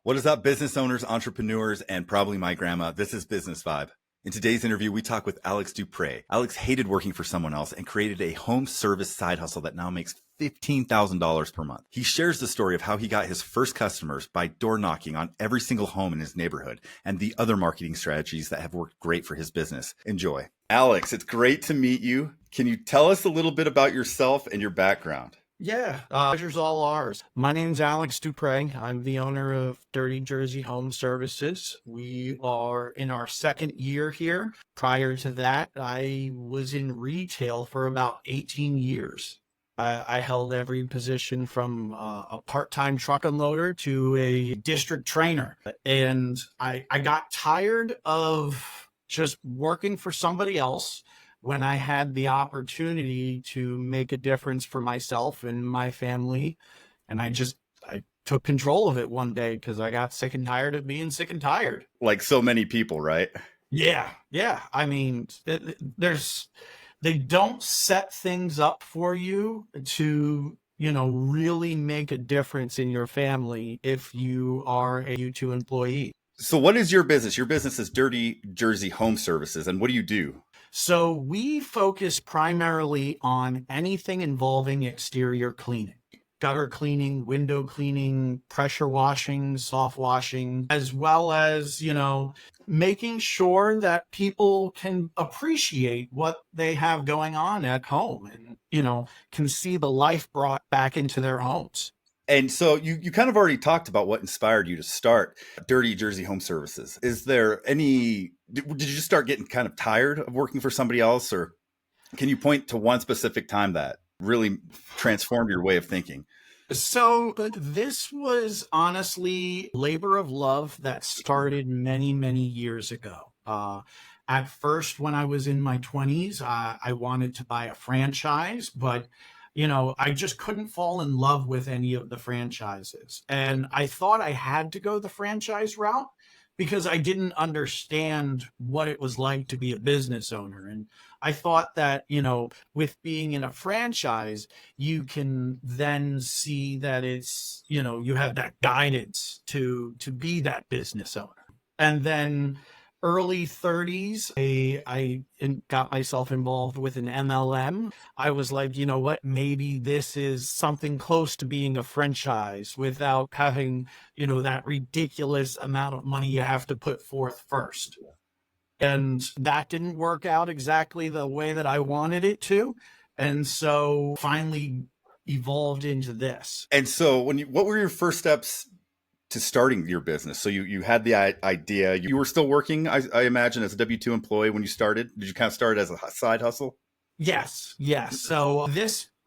What is up, business owners, entrepreneurs, and probably my grandma? This is Business Vibe. In today's interview, we talk with Alex Duprez. Alex hated working for someone else and created a home service side hustle that now makes $15,000 per month. He shares the story of how he got his first customers by door knocking on every single home in his neighborhood and the other marketing strategies that have worked great for his business. Enjoy. Alex, it's great to meet you. Can you tell us a little bit about yourself and your background? Yeah, pleasure's all ours. My name's Alex Duprez. I'm the owner of Dirty Jersey Home Services. We are in our second year here. Prior to that, I was in retail for about 18 years. I held every position from a part-time truck unloader to a district trainer. And I got tired of just working for somebody else when I had the opportunity to make a difference for myself and my family. And I took control of it one day because I got sick and tired of being sick and tired. Like so many people, right? Yeah. I mean, they don't set things up for you to, really make a difference in your family if you are a U2 employee. So what is your business? Your business is Dirty Jersey Home Services. And what do you do? So we focus primarily on anything involving exterior cleaning, gutter cleaning, window cleaning, pressure washing, soft washing, as well as, making sure that people can appreciate what they have going on at home and, can see the life brought back into their homes. And so you kind of already talked about what inspired you to start Dirty Jersey Home Services. Is there did you just start getting kind of tired of working for somebody else, or can you point to one specific time that really transformed your way of thinking? So this was honestly labor of love that started many, many years ago. At first, when I was in my 20s, I wanted to buy a franchise, but I just couldn't fall in love with any of the franchises. And I thought I had to go the franchise route because I didn't understand what it was like to be a business owner. And I thought that, with being in a franchise, you can then see that it's, you have that guidance to be that business owner. And then early 30s, I got myself involved with an MLM. I was like, you know what, maybe this is something close to being a franchise without having, that ridiculous amount of money you have to put forth first. And that didn't work out exactly the way that I wanted it to. And so finally evolved into this. And so what were your first steps to starting your business? So you had the idea. You were still working, I imagine, as a W-2 employee when you started. Did you kind of start as a side hustle? Yes. So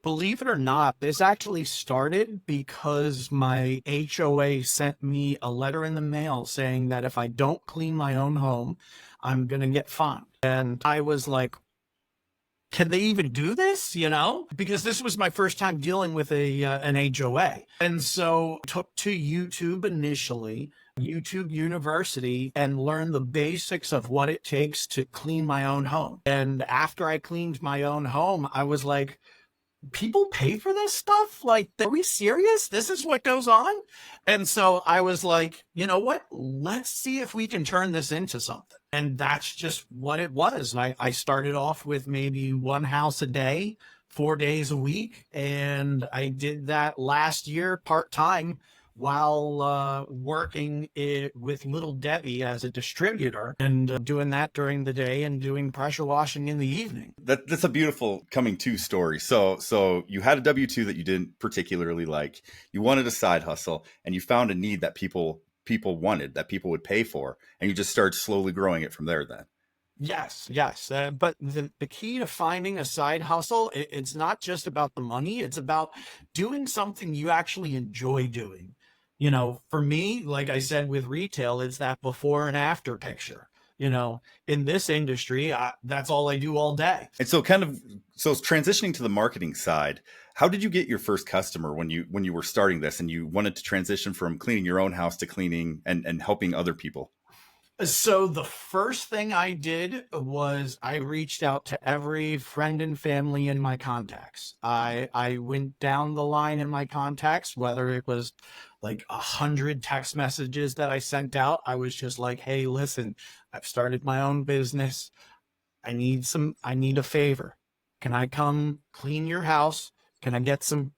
believe it or not, this actually started because my HOA sent me a letter in the mail saying that if I don't clean my own home, I'm going to get fined. And I was like, can they even do this? Because this was my first time dealing with an HOA. And so I took to YouTube initially, YouTube University, and learned the basics of what it takes to clean my own home. And after I cleaned my own home, I was like, people pay for this stuff? Like, are we serious? This is what goes on? And so I was like, you know what? Let's see if we can turn this into something. And that's just what it was. I started off with maybe one house a day, 4 days a week. And I did that last year part-time while working with Little Debbie as a distributor and doing that during the day and doing pressure washing in the evening. That's a beautiful coming to story. So you had a W-2 that you didn't particularly like. You wanted a side hustle, and you found a need that people wanted, that people would pay for, and you just started slowly growing it from there then. Yes. But the key to finding a side hustle, it's not just about the money. It's about doing something you actually enjoy doing. For me, like I said, with retail, it's that before and after picture. In this industry, that's all I do all day. And so transitioning to the marketing side, how did you get your first customer when you were starting this and you wanted to transition from cleaning your own house to cleaning and helping other people? So the first thing I did was I reached out to every friend and family in my contacts. I went down the line in my contacts, whether it was like 100 text messages that I sent out. I was just like, hey, listen, I've started my own business. I need a favor. Can I come clean your house? Can I get some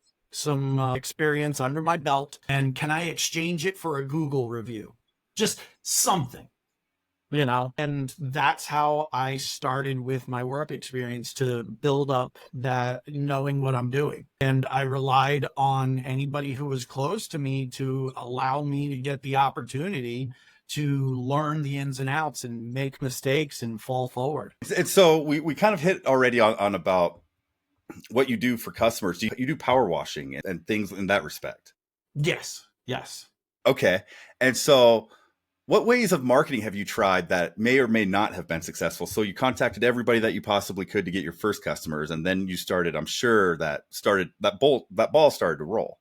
experience under my belt? And can I exchange it for a Google review? Just something, and that's how I started with my work experience to build up that knowing what I'm doing. And I relied on anybody who was close to me to allow me to get the opportunity to learn the ins and outs and make mistakes and fall forward. And so we kind of hit already on about what you do for customers. You do power washing and things in that respect. Yes, yes. Okay. And so what ways of marketing have you tried that may or may not have been successful? So you contacted everybody that you possibly could to get your first customers, and then you started, I'm sure that ball started to roll.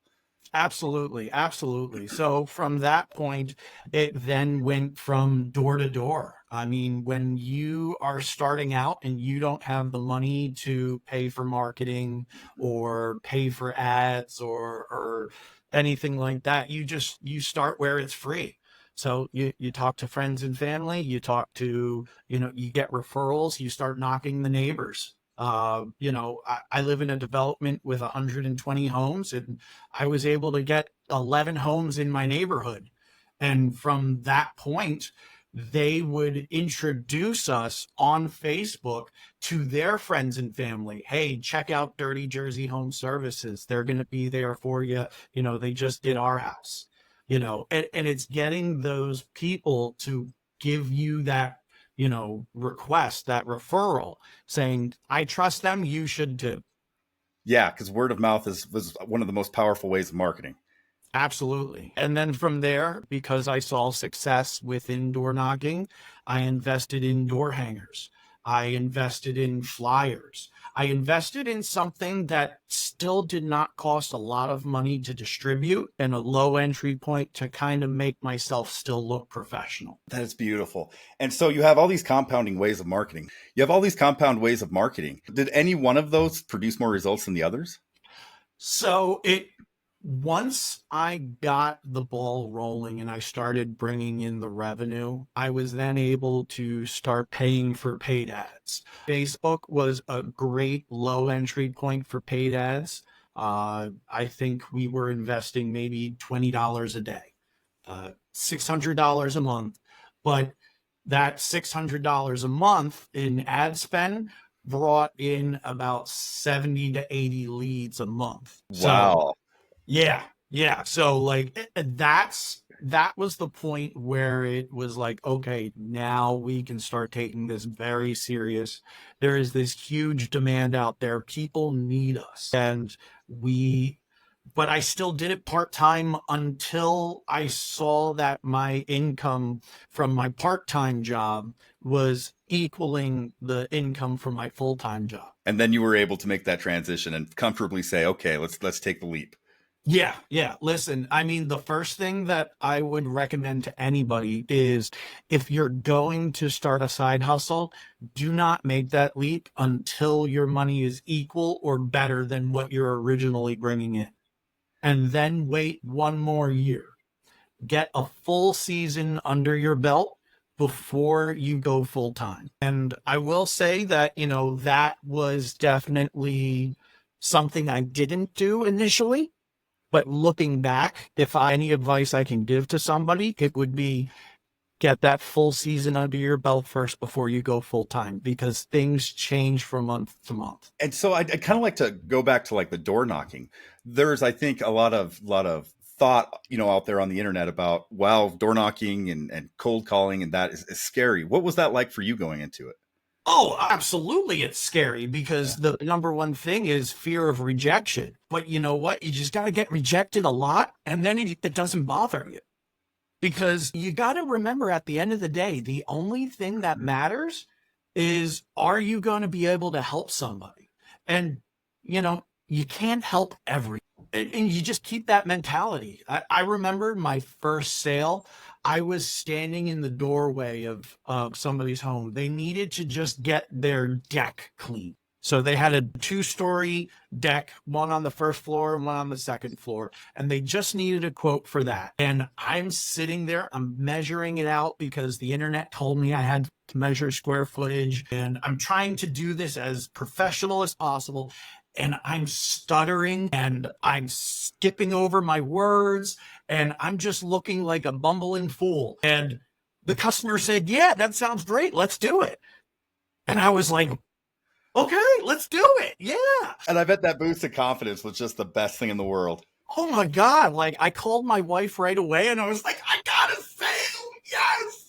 Absolutely, absolutely. So from that point, it then went from door to door. I mean, when you are starting out and you don't have the money to pay for marketing or pay for ads or anything like that, you start where it's free. So you talk to friends and family, you talk to, you get referrals, you start knocking the neighbors. I live in a development with 120 homes, and I was able to get 11 homes in my neighborhood. And from that point, they would introduce us on Facebook to their friends and family. Hey, check out Dirty Jersey Home Services. They're going to be there for you. They just did our house, and it's getting those people to give you that, request, that referral saying, I trust them, you should too. Yeah, because word of mouth was one of the most powerful ways of marketing. Absolutely. And then from there, because I saw success with indoor knocking, I invested in door hangers. I invested in flyers. I invested in something that still did not cost a lot of money to distribute and a low entry point to kind of make myself still look professional. That is beautiful. And so you have all these compounding ways of marketing. You have all these compound ways of marketing. Did any one of those produce more results than the others? So once I got the ball rolling and I started bringing in the revenue, I was then able to start paying for paid ads. Facebook was a great low entry point for paid ads. I think we were investing maybe $20 a day, $600 a month. But that $600 a month in ad spend brought in about 70 to 80 leads a month. So Wow. yeah, yeah. So like that was the point where it was like, okay, now we can start taking this very serious. There is this huge demand out there. People need us. And we but I still did it part-time until I saw that my income from my part-time job was equaling the income from my full-time job. And then you were able to make that transition and comfortably say, okay, let's take the leap. Yeah, yeah. Listen, I mean, the first thing that I would recommend to anybody is if you're going to start a side hustle, do not make that leap until your money is equal or better than what you're originally bringing in. And then wait one more year. Get a full season under your belt before you go full time. And I will say that, that was definitely something I didn't do initially. But looking back, if any advice I can give to somebody, it would be get that full season under your belt first before you go full time, because things change from month to month. And so I'd kind of like to go back to like the door knocking. There's, I think, a lot of thought, out there on the internet about, wow, door knocking and cold calling, and that is scary. What was that like for you going into it? Oh, absolutely. It's scary because the number one thing is fear of rejection. But you know what? You just got to get rejected a lot, and then it doesn't bother you. Because you got to remember, at the end of the day, the only thing that matters is, are you going to be able to help somebody? And, you can't help everyone. And you just keep that mentality. I remember my first sale. I was standing in the doorway of somebody's home. They needed to just get their deck clean. So they had a 2-story deck, one on the first floor and one on the second floor, and they just needed a quote for that. And I'm sitting there, I'm measuring it out because the internet told me I had to measure square footage, and I'm trying to do this as professional as possible. And I'm stuttering and I'm skipping over my words and I'm just looking like a bumbling fool. And the customer said, "Yeah, that sounds great. Let's do it." And I was like, "Okay, let's do it. Yeah." And I bet that boost of confidence was just the best thing in the world. Oh my God. Like I called my wife right away and I was like, "I got a sale. Yes."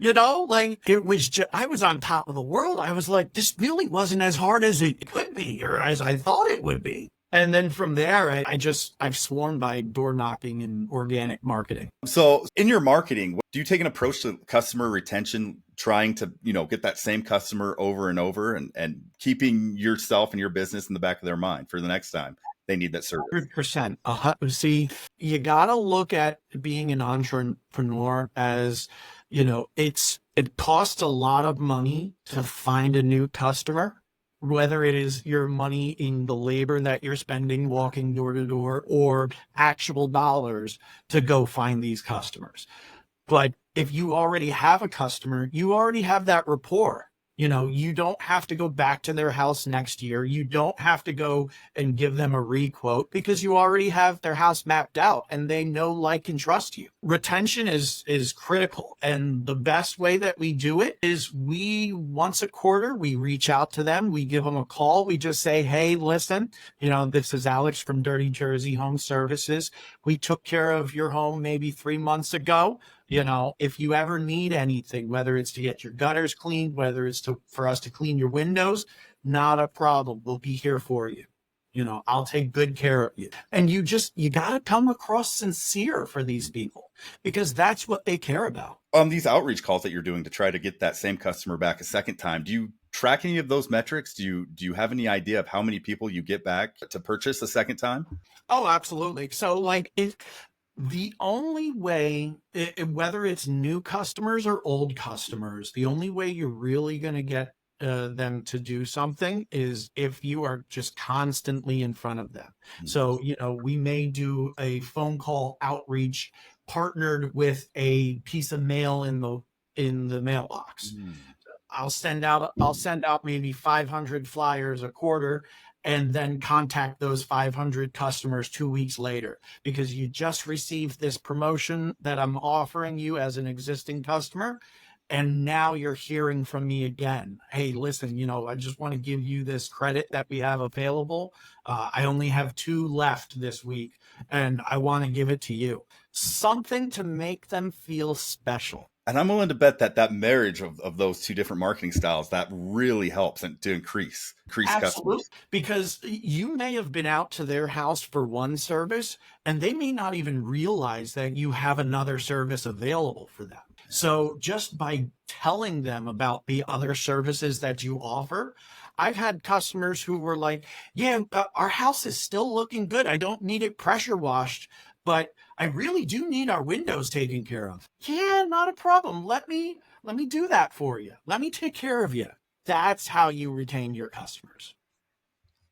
Like it was just, I was on top of the world. I was like, this really wasn't as hard as it could be or as I thought it would be. And then from there, I've sworn by door knocking and organic marketing. So in your marketing, do you take an approach to customer retention, trying to, get that same customer over and over and keeping yourself and your business in the back of their mind for the next time they need that service? 100%. See, you got to look at being an entrepreneur as, it costs a lot of money to find a new customer, whether it is your money in the labor that you're spending walking door to door or actual dollars to go find these customers. But if you already have a customer, you already have that rapport. You don't have to go back to their house next year. You don't have to go and give them a requote because you already have their house mapped out and they know, like, and trust you. Retention is critical. And the best way that we do it is once a quarter, we reach out to them. We give them a call. We just say, "Hey, listen, this is Alex from Dirty Jersey Home Services. We took care of your home maybe 3 months ago. If you ever need anything, whether it's to get your gutters cleaned, whether it's for us to clean your windows, not a problem. We'll be here for you. I'll take good care of you." And you got to come across sincere for these people because that's what they care about. These outreach calls that you're doing to try to get that same customer back a second time, do you track any of those metrics? Do you have any idea of how many people you get back to purchase a second time? Oh, absolutely. So the only way, whether it's new customers or old customers, the only way you're really going to get them to do something is if you are just constantly in front of them. So, we may do a phone call outreach partnered with a piece of mail in the mailbox. I'll send out maybe 500 flyers a quarter and then contact those 500 customers 2 weeks later because you just received this promotion that I'm offering you as an existing customer. And now you're hearing from me again. "Hey, listen, I just want to give you this credit that we have available. I only have 2 left this week and I want to give it to you." Something to make them feel special. And I'm willing to bet that marriage of those two different marketing styles, that really helps and to increase Absolutely. customers. Because you may have been out to their house for one service and they may not even realize that you have another service available for them. So just by telling them about the other services that you offer, I've had customers who were like, "Yeah, our house is still looking good. I don't need it pressure washed, but I really do need our windows taken care of." "Yeah, not a problem. Let me do that for you. Let me take care of you." That's how you retain your customers.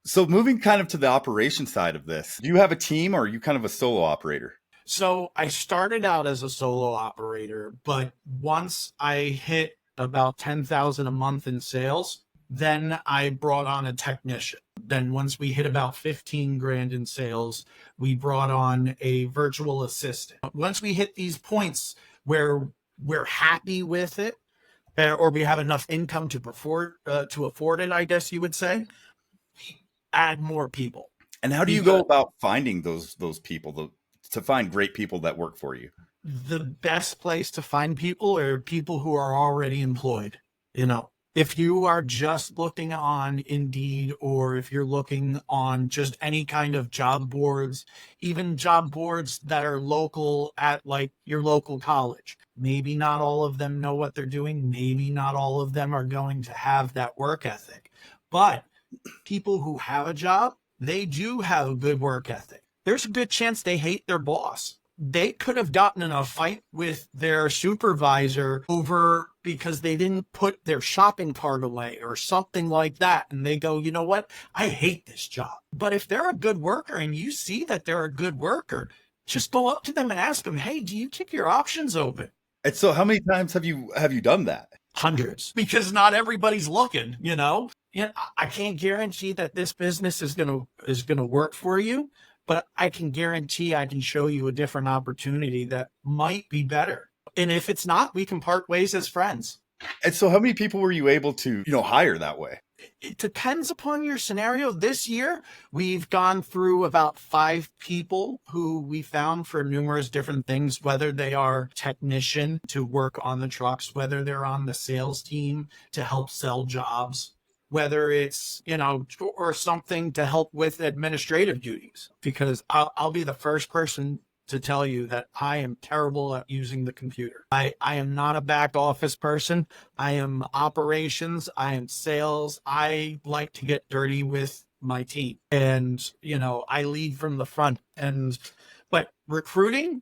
So moving kind of to the operation side of this, do you have a team or are you kind of a solo operator? So I started out as a solo operator, but once I hit about 10,000 a month in sales, then I brought on a technician. Then once we hit about 15 grand in sales, we brought on a virtual assistant. Once we hit these points where we're happy with it, or we have enough income to afford it, I guess you would say, add more people. And how do you go about finding those people, to find great people that work for you? The best place to find people are people who are already employed. If you are just looking on Indeed or if you're looking on just any kind of job boards, even job boards that are local at like your local college, maybe not all of them know what they're doing. Maybe not all of them are going to have that work ethic, but people who have a job, they do have a good work ethic. There's a good chance they hate their boss. they could have gotten in a fight with their supervisor over because they didn't put their shopping cart away or something like that. And they go, you know what? I hate this job. But if they're a good worker and you see that they're a good worker, just go up to them and ask them, hey, do you keep your options open? And so how many times have you done that? Hundreds, because not everybody's looking, you know. Yeah, I can't guarantee that this business is gonna work for you, but I can guarantee I can show you a different opportunity that might be better. And if it's not, we can part ways as friends. And so how many people were you able to, hire that way? It depends upon your scenario. This year, we've gone through about 5 people who we found for numerous different things, whether they are technician to work on the trucks, whether they're on the sales team to help sell jobs, whether it's, or something to help with administrative duties, because I'll be the first person to tell you that I am terrible at using the computer. I am not a back office person. I am operations. I am sales. I like to get dirty with my team. And, I lead from the front. But recruiting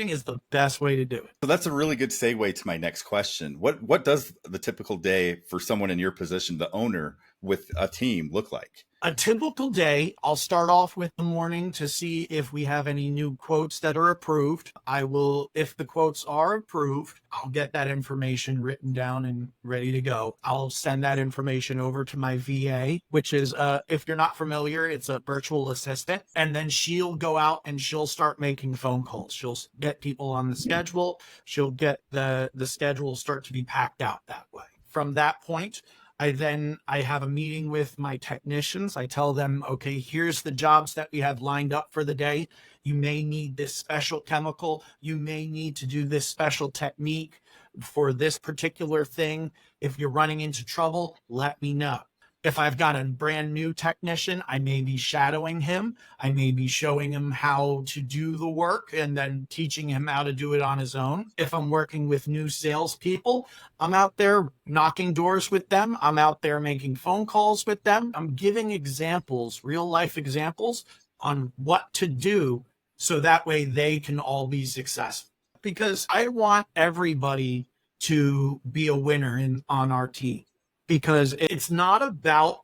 is the best way to do it. So that's a really good segue to my next question. What does the typical day for someone in your position, the owner with a team, look like? A typical day, I'll start off with the morning to see if we have any new quotes that are approved. If the quotes are approved, I'll get that information written down and ready to go. I'll send that information over to my VA, which is, if you're not familiar, it's a virtual assistant. And then she'll go out and she'll start making phone calls. She'll get people on the schedule. She'll get the schedule start to be packed out that way. From that point, I have a meeting with my technicians. I tell them, okay, here's the jobs that we have lined up for the day. You may need this special chemical. You may need to do this special technique for this particular thing. If you're running into trouble, let me know. If I've got a brand new technician, I may be shadowing him. I may be showing him how to do the work and then teaching him how to do it on his own. If I'm working with new salespeople, I'm out there knocking doors with them. I'm out there making phone calls with them. I'm giving examples, real life examples on what to do so that way they can all be successful. Because I want everybody to be a winner on our team. Because it's not about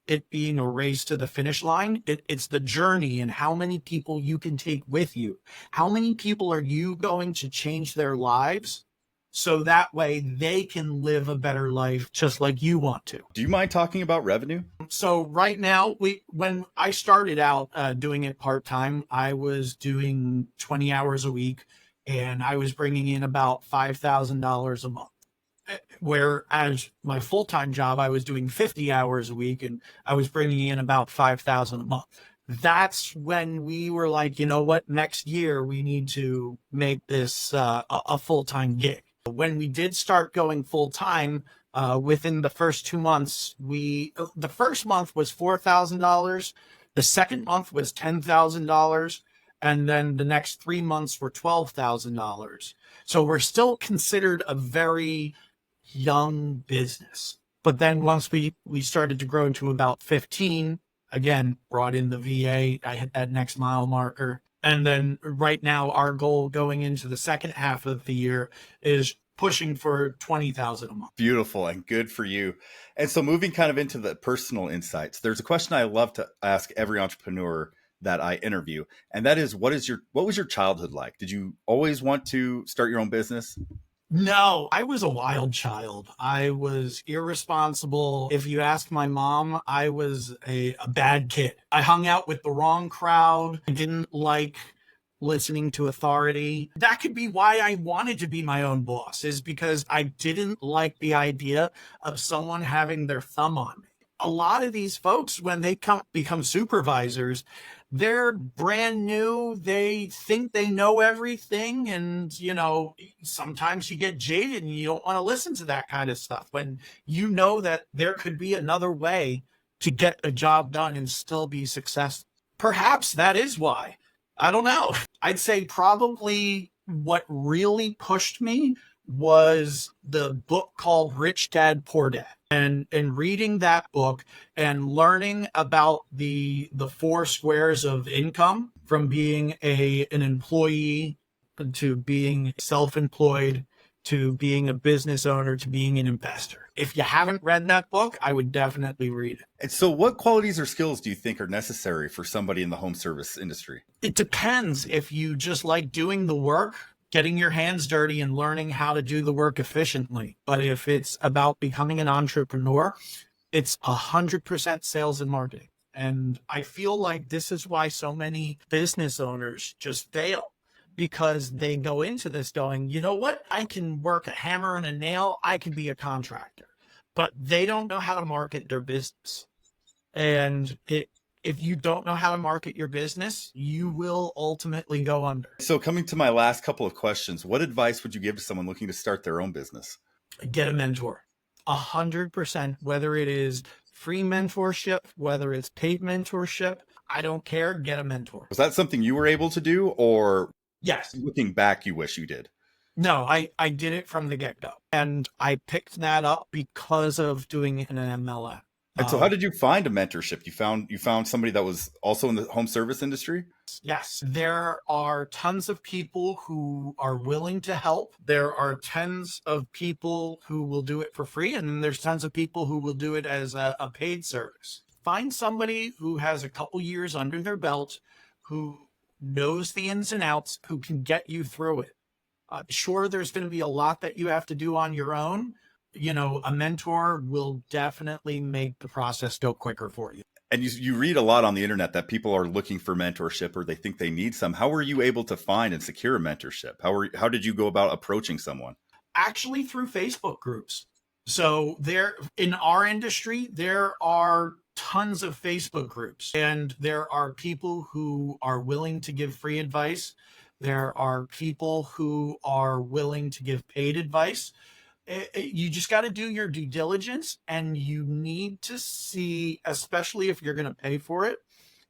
it being a race to the finish line. It's the journey and how many people you can take with you. How many people are you going to change their lives so that way they can live a better life just like you want to? Do you mind talking about revenue? So right now, when I started out doing it part-time, I was doing 20 hours a week and I was bringing in about $5,000 a month. Whereas my full-time job, I was doing 50 hours a week and I was bringing in about 5,000 a month. That's when we were like, you know what, next year we need to make this a full-time gig. When we did start going full-time, within the first 2 months, the first month was $4,000. The second month was $10,000. And then the next 3 months were $12,000. So we're still considered a very young business. But then once we started to grow into about 15, again, brought in the VA, I hit that next mile marker. And then right now, our goal going into the second half of the year is pushing for 20,000 a month. Beautiful and good for you. And so moving kind of into the personal insights, there's a question I love to ask every entrepreneur that I interview. And that is, what was your childhood like? Did you always want to start your own business? No, I was a wild child. I was irresponsible. If you ask my mom, I was a bad kid. I hung out with the wrong crowd. I didn't like listening to authority. That could be why I wanted to be my own boss, is because I didn't like the idea of someone having their thumb on me. A lot of these folks, when they become supervisors, they're brand new. They think they know everything. And, sometimes you get jaded and you don't want to listen to that kind of stuff when you know that there could be another way to get a job done and still be successful. Perhaps that is why. I don't know. I'd say probably what really pushed me was the book called Rich Dad, Poor Dad. And reading that book and learning about the 4 squares of income, from being an employee to being self-employed, to being a business owner, to being an investor. If you haven't read that book, I would definitely read it. And so what qualities or skills do you think are necessary for somebody in the home service industry? It depends. If you just like doing the work, getting your hands dirty and learning how to do the work efficiently. But if it's about becoming an entrepreneur, it's 100% sales and marketing. And I feel like this is why so many business owners just fail, because they go into this going, you know what? I can work a hammer and a nail. I can be a contractor, but they don't know how to market their business. And if you don't know how to market your business, you will ultimately go under. So coming to my last couple of questions, what advice would you give to someone looking to start their own business? Get a mentor. 100%, whether it is free mentorship, whether it's paid mentorship, I don't care. Get a mentor. Was that something you were able to do, or Yes. looking back, you wish you did? No, I did it from the get-go. And I picked that up because of doing it in an MLM. And so how did you find a mentorship? You found somebody that was also in the home service industry? Yes, there are tons of people who are willing to help. There are tons of people who will do it for free. And then there's tons of people who will do it as a paid service. Find somebody who has a couple years under their belt, who knows the ins and outs, who can get you through it. Sure, there's going to be a lot that you have to do on your own. You know, a mentor will definitely make the process go quicker for you. And you read a lot on the internet that people are looking for mentorship, or they think they need some. How were you able to find and secure a mentorship? How did you go about approaching someone? Actually, through Facebook groups. So there, in our industry, there are tons of Facebook groups, and there are people who are willing to give free advice. There are people who are willing to give paid advice. You just got to do your due diligence, and you need to see, especially if you're going to pay for it,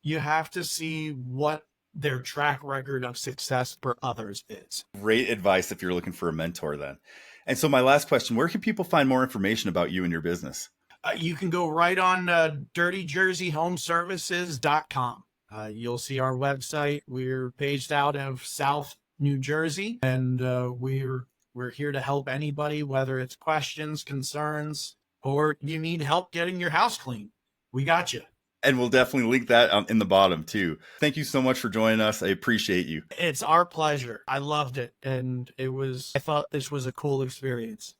you have to see what their track record of success for others is. Great advice if you're looking for a mentor then. And so my last question, where can people find more information about you and your business? You can go right on dirtyjerseyhomeservices.com. You'll see our website. We're based out of South New Jersey, and we're here to help anybody, whether it's questions, concerns, or you need help getting your house clean. We got you. And we'll definitely link that in the bottom too. Thank you so much for joining us. I appreciate you. It's our pleasure. I loved it. And I thought this was a cool experience.